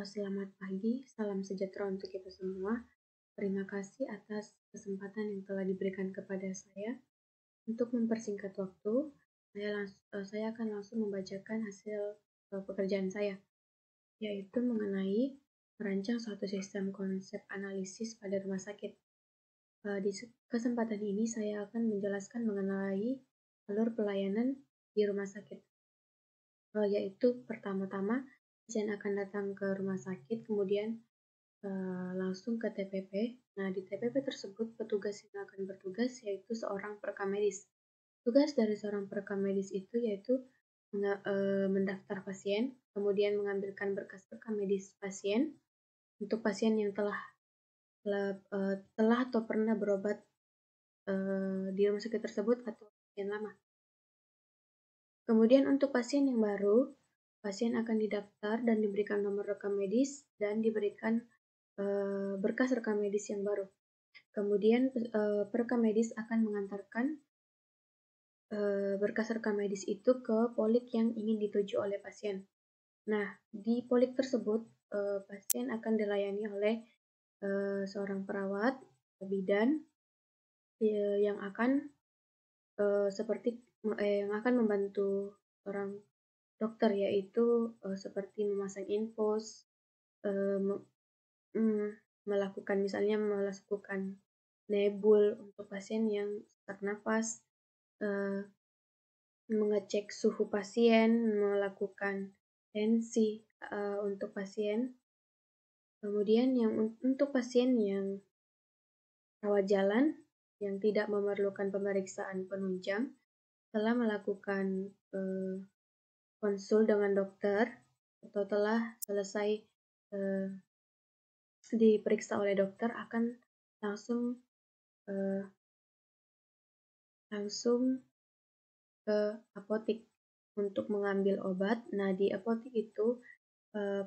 Selamat pagi, salam sejahtera untuk kita semua. Terima kasih atas kesempatan yang telah diberikan kepada saya. Untuk mempersingkat waktu, saya akan langsung membacakan hasil pekerjaan saya, yaitu mengenai merancang suatu sistem konsep analisis pada rumah sakit. Di kesempatan ini saya akan menjelaskan mengenai alur pelayanan di rumah sakit, yaitu pertama-tama pasien akan datang ke rumah sakit, kemudian langsung ke TPP. Nah, di TPP tersebut petugas yang akan bertugas yaitu seorang perekam medis. Tugas dari seorang perekam medis itu yaitu mendaftar pasien, kemudian mengambilkan berkas rekam medis pasien untuk pasien yang telah atau pernah berobat di rumah sakit tersebut atau pasien lama. Kemudian untuk pasien yang baru, pasien akan didaftar dan diberikan nomor rekam medis dan diberikan berkas rekam medis yang baru. Kemudian perekam medis akan mengantarkan berkas rekam medis itu ke polik yang ingin dituju oleh pasien. Nah, di polik tersebut pasien akan dilayani oleh seorang perawat bidan yang akan yang akan membantu orang dokter, yaitu seperti memasang infus, melakukan nebul untuk pasien yang sesak nafas, mengecek suhu pasien, melakukan tensi untuk pasien. Kemudian untuk pasien yang rawat jalan yang tidak memerlukan pemeriksaan penunjang, telah melakukan konsul dengan dokter atau telah selesai diperiksa oleh dokter akan langsung ke apotik untuk mengambil obat. Nah, di apotik itu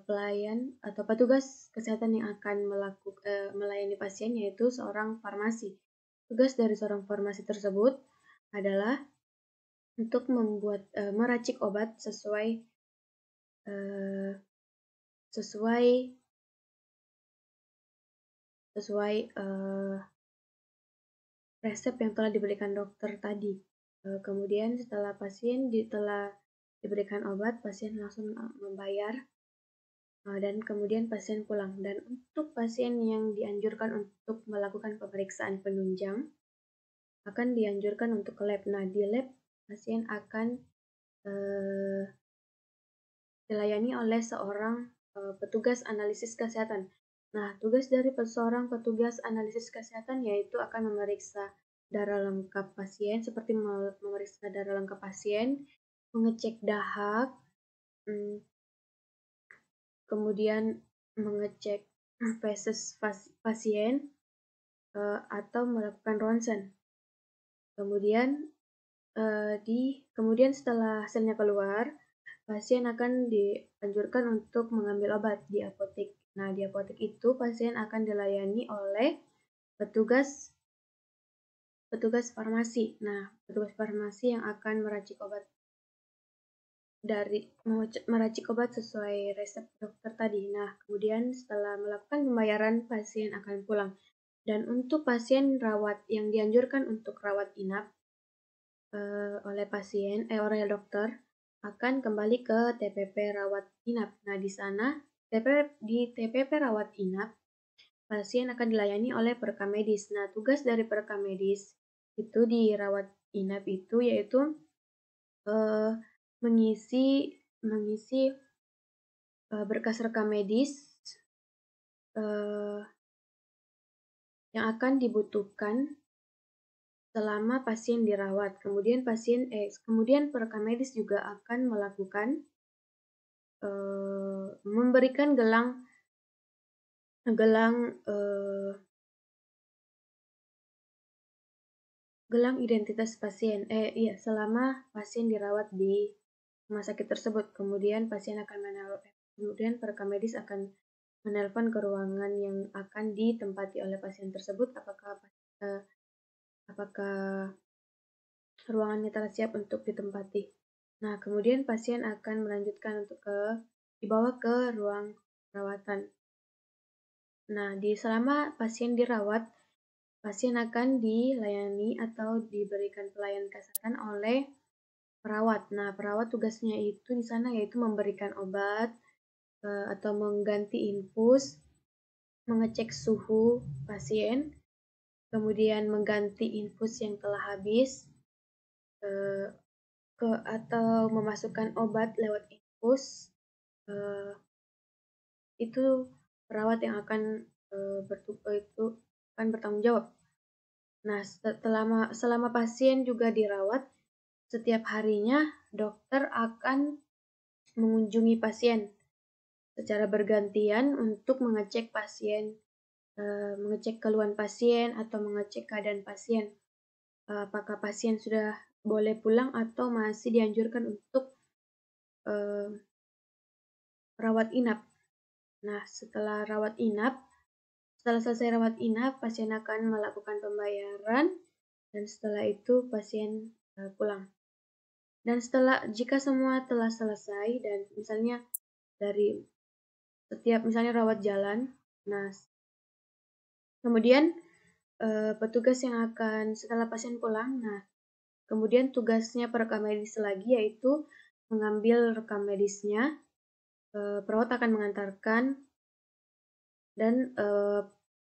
pelayan atau petugas kesehatan yang akan melayani pasien yaitu seorang farmasi. Tugas dari seorang farmasi tersebut adalah untuk meracik obat sesuai resep yang telah diberikan dokter tadi. Kemudian setelah telah diberikan obat, pasien langsung membayar dan kemudian pasien pulang. Dan untuk pasien yang dianjurkan untuk melakukan pemeriksaan penunjang, akan dianjurkan untuk ke lab. Nah, di lab pasien akan dilayani oleh seorang petugas analisis kesehatan. Nah, tugas dari seorang petugas analisis kesehatan yaitu akan memeriksa darah lengkap pasien, seperti memeriksa darah lengkap pasien, mengecek dahak, kemudian mengecek feses pasien, atau melakukan ronsen. Kemudian setelah hasilnya keluar, pasien akan dianjurkan untuk mengambil obat di apotik. Nah, di apotik itu pasien akan dilayani oleh petugas farmasi. Nah, petugas farmasi yang akan meracik obat sesuai resep dokter tadi. Nah, kemudian setelah melakukan pembayaran, pasien akan pulang. Dan untuk pasien rawat yang dianjurkan untuk rawat inap oleh dokter akan kembali ke TPP rawat inap. Nah, di sana di TPP rawat inap pasien akan dilayani oleh perekam medis. Nah, tugas dari perekam medis itu di rawat inap itu yaitu mengisi berkas rekam medis yang akan dibutuhkan selama pasien dirawat. Kemudian perekam medis juga akan memberikan gelang identitas pasien selama pasien dirawat di rumah sakit tersebut. Kemudian perekam medis akan menelpon ke ruangan yang akan ditempati oleh pasien tersebut, apakah ruangannya telah siap untuk ditempati. Nah, kemudian pasien akan dibawa ke ruang perawatan. Nah, selama pasien dirawat, pasien akan dilayani atau diberikan pelayanan kesehatan oleh perawat. Nah, perawat tugasnya itu di sana yaitu memberikan obat atau mengganti infus, mengecek suhu pasien, kemudian mengganti infus yang telah habis, eh, atau memasukkan obat lewat infus. Itu perawat yang akan itu akan bertanggung jawab. Nah, selama pasien juga dirawat, setiap harinya dokter akan mengunjungi pasien secara bergantian untuk mengecek pasien, mengecek keluhan pasien atau mengecek keadaan pasien. Apakah pasien sudah boleh pulang atau masih dianjurkan untuk rawat inap. Nah, setelah selesai rawat inap, pasien akan melakukan pembayaran dan setelah itu pasien pulang. Dan jika semua telah selesai dan misalnya dari setiap misalnya rawat jalan, nah kemudian petugas yang akan setelah pasien pulang, nah kemudian tugasnya perekam medis lagi yaitu mengambil rekam medisnya, perawat akan mengantarkan dan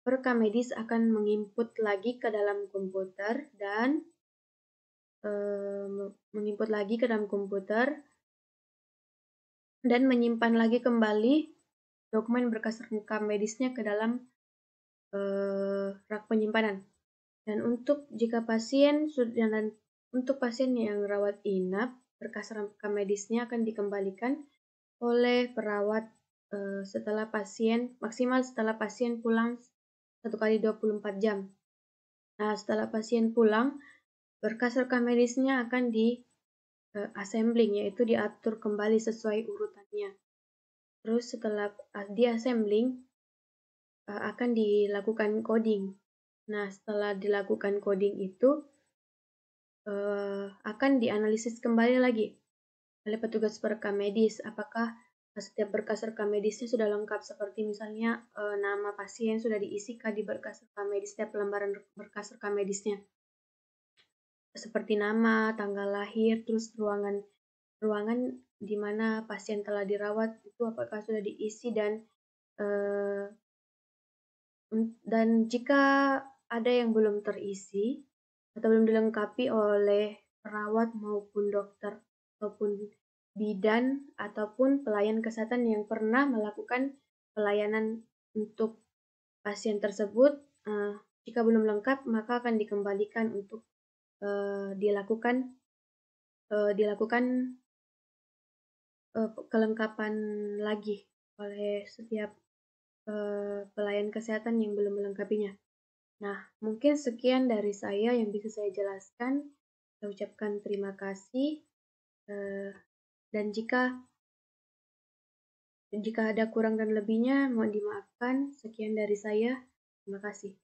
perekam medis akan menginput lagi ke dalam komputer dan menyimpan lagi kembali dokumen berkas rekam medisnya ke dalam rak penyimpanan. Dan untuk pasien yang rawat inap, berkas rekam medisnya akan dikembalikan oleh perawat maksimal setelah pasien pulang 1 kali 24 jam. Nah, setelah pasien pulang, berkas rekam medisnya akan assembling, yaitu diatur kembali sesuai urutannya. Terus setelah di-assembling, akan dilakukan coding. Nah, setelah dilakukan coding itu, akan dianalisis kembali lagi oleh petugas perekam medis. Apakah setiap berkas rekam medisnya sudah lengkap, seperti misalnya nama pasien sudah diisikah di berkas rekam medis, setiap lembaran berkas rekam medisnya. Seperti nama, tanggal lahir, terus ruangan di mana pasien telah dirawat itu apakah sudah diisi dan jika ada yang belum terisi atau belum dilengkapi oleh perawat maupun dokter ataupun bidan ataupun pelayan kesehatan yang pernah melakukan pelayanan untuk pasien tersebut, jika belum lengkap maka akan dikembalikan untuk dilakukan kelengkapan lagi oleh setiap pelayan kesehatan yang belum melengkapinya. Nah, mungkin sekian dari saya yang bisa saya jelaskan. Saya ucapkan terima kasih. Dan jika ada kurang dan lebihnya, mohon dimaafkan. Sekian dari saya. Terima kasih.